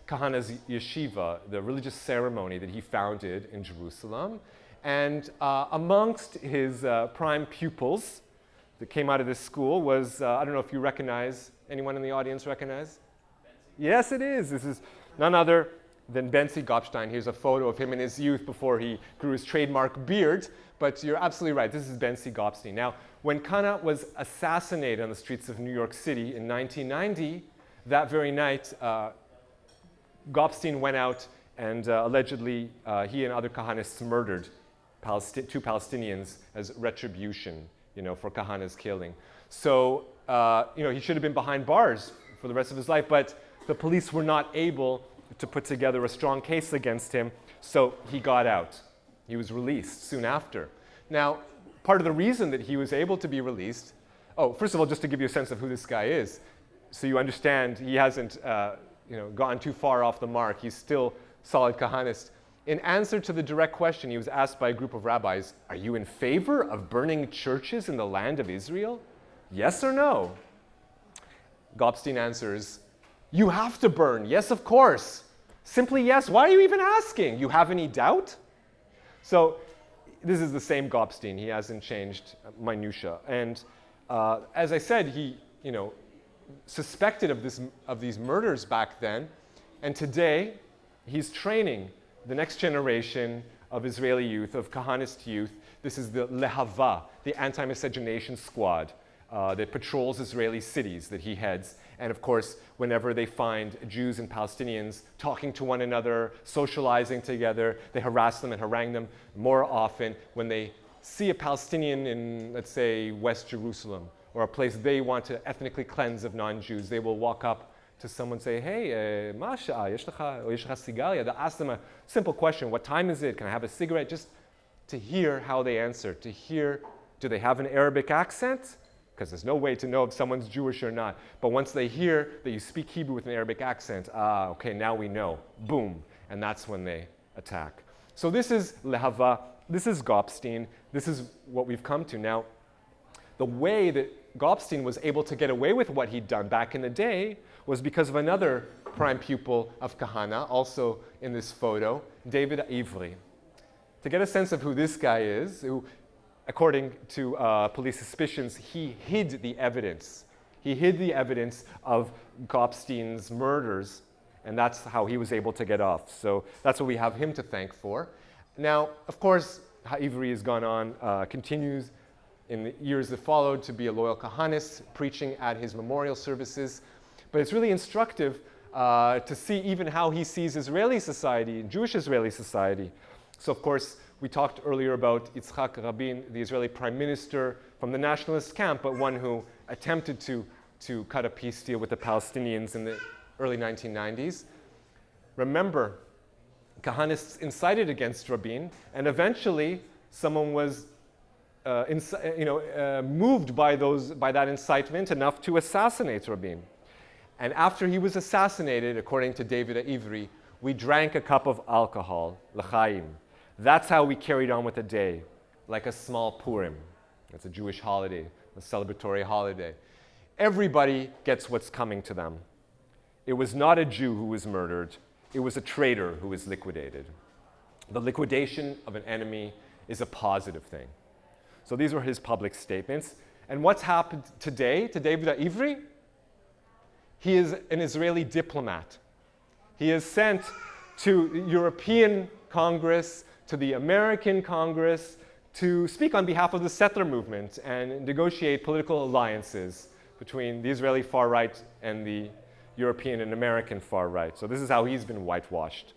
Kahana's yeshiva, the religious ceremony that he founded in Jerusalem. And amongst his prime pupils that came out of this school was, I don't know if you recognize, anyone in the audience recognize? Yes, it is. This is none other than Bentzi Gopstein. Here's a photo of him in his youth before he grew his trademark beard. But you're absolutely right. This is Bentzi Gopstein. Now, when Kahana was assassinated on the streets of New York City in 1990, that very night, Gopstein went out and allegedly he and other Kahanists murdered two Palestinians as retribution, for Kahana's killing. So, he should have been behind bars for the rest of his life, but the police were not able to put together a strong case against him, so he got out. He was released soon after. Now, part of the reason that he was able to be released, first of all, just to give you a sense of who this guy is, so you understand he hasn't gone too far off the mark. He's still solid Kahanist. In answer to the direct question, he was asked by a group of rabbis, are you in favor of burning churches in the land of Israel? Yes or no? Gopstein answers, you have to burn. Yes, of course. Simply yes. Why are you even asking? You have any doubt? So this is the same Gopstein. He hasn't changed minutia. And as I said, he, suspected of these murders back then. And today, he's training the next generation of Israeli youth, of Kahanist youth. This is the Lehava, the anti-miscegenation squad that patrols Israeli cities that he heads. And of course, whenever they find Jews and Palestinians talking to one another, socializing together, they harass them and harangue them. More often, when they see a Palestinian in, let's say, West Jerusalem, or a place they want to ethnically cleanse of non-Jews, they will walk up to someone and say, hey, Masha, yesh lecha sigaria? They'll ask them a simple question, what time is it? Can I have a cigarette? Just to hear how they answer, to hear, do they have an Arabic accent? Because there's no way to know if someone's Jewish or not. But once they hear that you speak Hebrew with an Arabic accent, okay, now we know. Boom. And that's when they attack. So this is Lehava, this is Gopstein, this is what we've come to. Now, the way that Gopstein was able to get away with what he'd done back in the day was because of another prime pupil of Kahana, also in this photo, David Ivri. To get a sense of who this guy is, who, according to police suspicions, he hid the evidence. He hid the evidence of Gopstein's murders, and that's how he was able to get off. So that's what we have him to thank for. Now, of course, Ivri has gone on, continues in the years that followed to be a loyal Kahanist, preaching at his memorial services. But it's really instructive to see even how he sees Israeli society, Jewish Israeli society. So of course, we talked earlier about Yitzhak Rabin, the Israeli prime minister from the nationalist camp, but one who attempted to cut a peace deal with the Palestinians in the early 1990s. Remember, Kahanists incited against Rabin, and eventually someone was moved by that incitement enough to assassinate Rabin. And after he was assassinated, according to David Ivri, we drank a cup of alcohol, l'chaim. That's how we carried on with the day, like a small Purim. It's a Jewish holiday, a celebratory holiday. Everybody gets what's coming to them. It was not a Jew who was murdered. It was a traitor who was liquidated. The liquidation of an enemy is a positive thing. So these were his public statements. And what's happened today to David Ivri? He is an Israeli diplomat. He is sent to the European Congress, to the American Congress, to speak on behalf of the settler movement and negotiate political alliances between the Israeli far right and the European and American far right. So this is how he's been whitewashed.